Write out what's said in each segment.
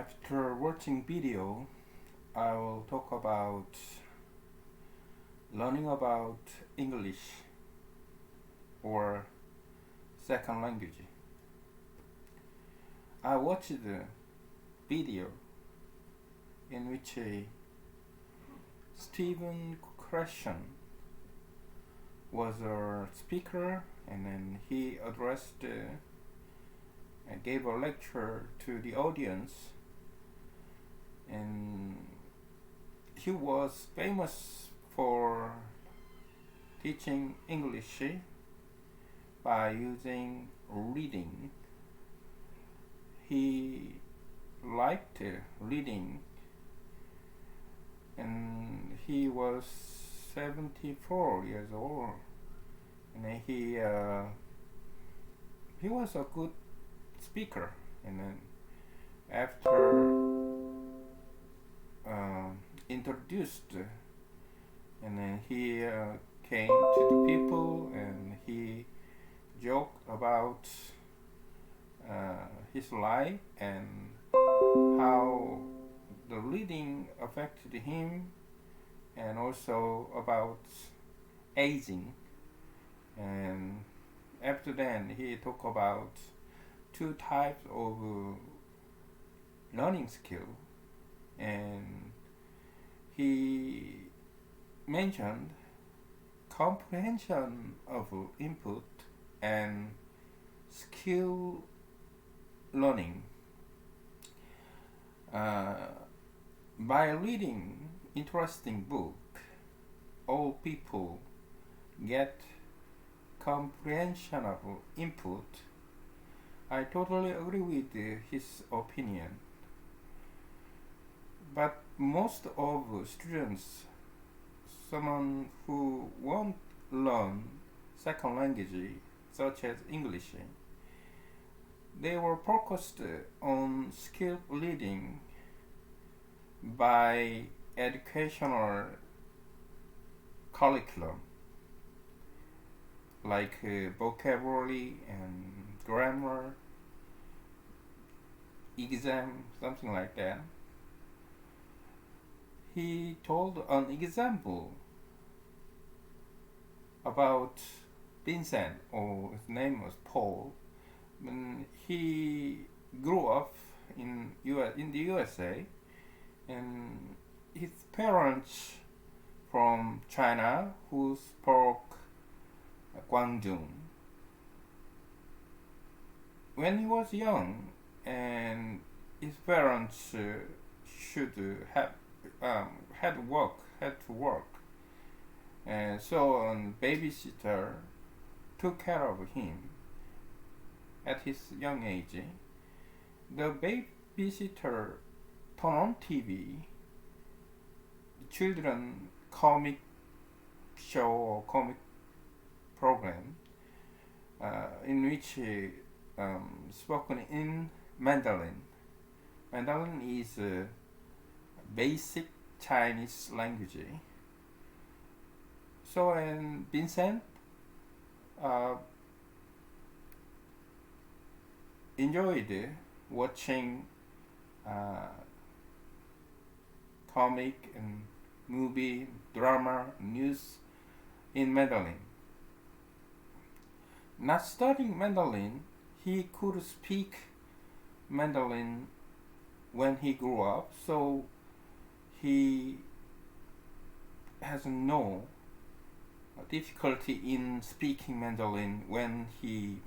After watching video, I will talk about learning about English or second language. I watched a video in which Stephen Krashen was a speaker, and then he gave a lecture to the audience, and he was famous for teaching English by using reading. He liked reading, and he was 74 years old, and he was a good speaker. And then after introduced, and then he came to the people and he joked about his life and how the reading affected him, and also about aging. And after then he talked about two types of learning skill, and he mentioned comprehension of input and skill learning. By reading interesting book, all people get comprehension of input. I totally agree with his opinion. But most of students, someone who won't learn second language such as English, they were focused on skill reading by educational curriculum like vocabulary and grammar, exam, something like that. He told an example about Vincent, or his name was Paul. When he grew up in the USA, and his parents from China who spoke Guangdong. When he was young, and his parents should have had to work, and so a babysitter took care of him at his young age. The babysitter turned on TV children comic show or comic program in which spoken in Mandarin. Mandarin is basic Chinese language. So, and Vincent enjoyed watching comic and movie, drama, news in Mandarin. Not studying Mandarin, he could speak Mandarin when he grew up, so he has no difficulty in speaking Mandarin when he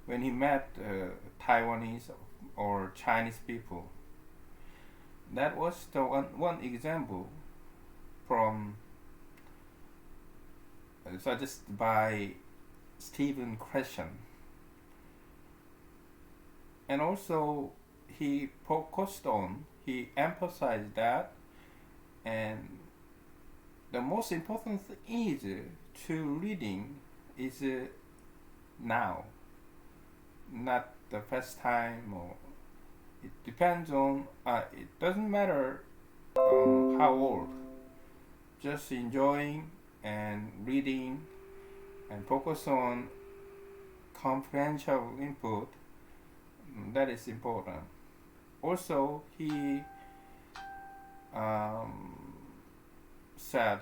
met Taiwanese or Chinese people. That was the one example from suggested by Stephen Krashen. And also he emphasized that, and the most important thing is to reading is now, not the first time, or it depends on it doesn't matter how old, just enjoying and reading and focus on comprehension input, that is important. also he said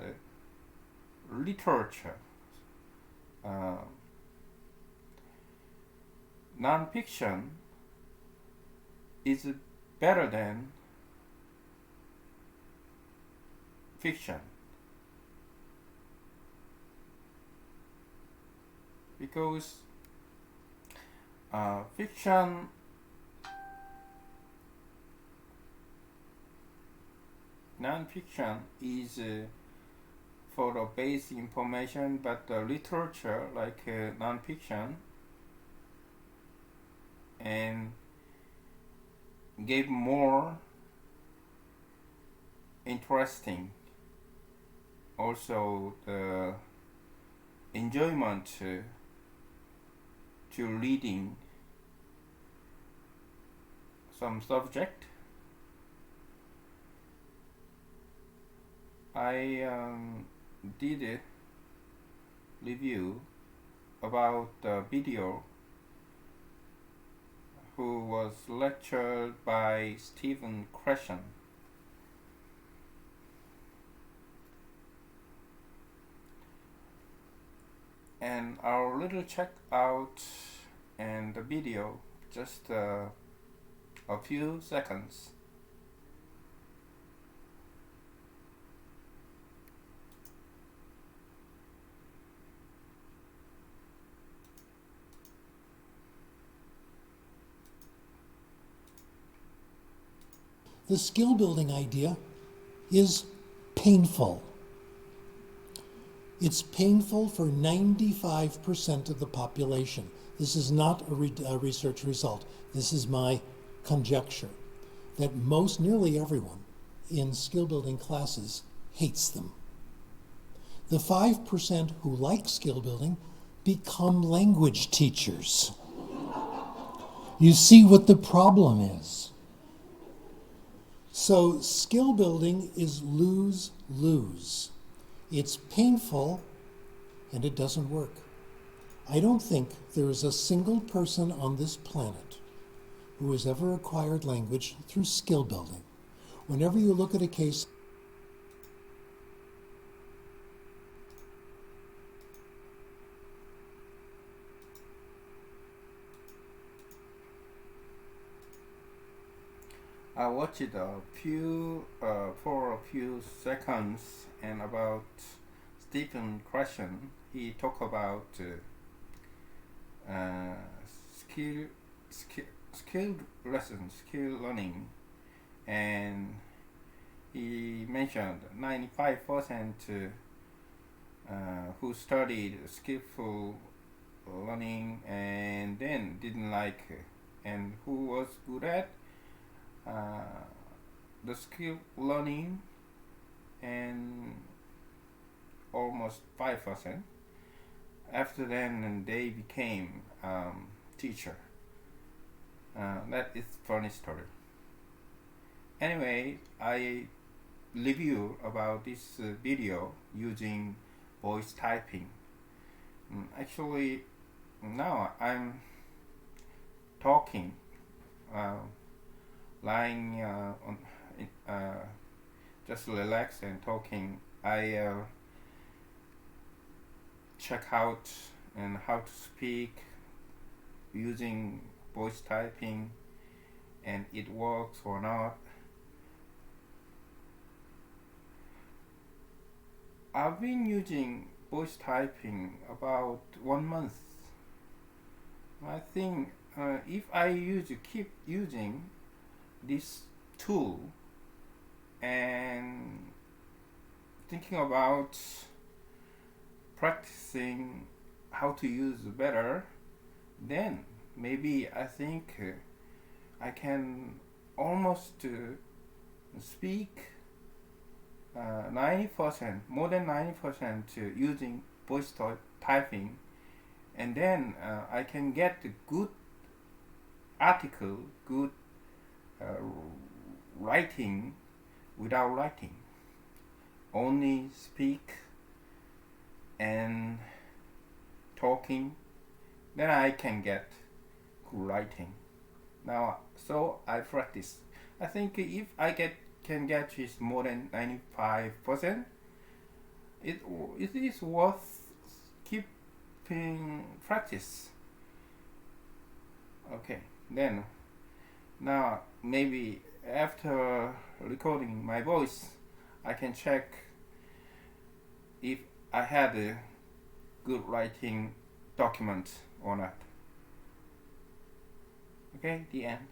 literature, uh, non-fiction is better than fiction, because fiction non-fiction is for the base information, but the literature like non-fiction and gave more interesting, also the enjoyment to reading some subject. I did a review about the video who was lectured by Stephen Krashen. And our little check out and the video, just a few seconds. The skill building idea is painful. It's painful for 95% of the population. This is not a research result. This is my conjecture that nearly everyone in skill building classes hates them. The 5% who like skill building become language teachers. You see what the problem is. So skill building is lose-lose. It's painful and it doesn't work. I don't think there is a single person on this planet who has ever acquired language through skill building. Whenever you look at a case, I watched it for a few seconds, and about Stephen Krashen. He talked about skill lessons, skill learning, and he mentioned 95% who studied skillful learning and then didn't like it, and who was good at the skill learning, and almost 5%. After then, they became teacher. That is funny story. Anyway, I review about this video using voice typing. Actually, now I'm talking, lying on, just relax and talking. I check out and how to speak using voice typing, and it works or not. I've been using voice typing about 1 month. I think if I keep using this tool and thinking about practicing how to use better, then maybe I think I can almost speak 90%, more than 90% using voice typing, and then I can get a good article, good writing without writing. Only speak and talking, then I can get good writing. Now, so I practice. I think if I can get is more than 95%, it is worth keeping practice. Okay, then now maybe after recording my voice, I can check if I had a good writing document or not. Okay, the end.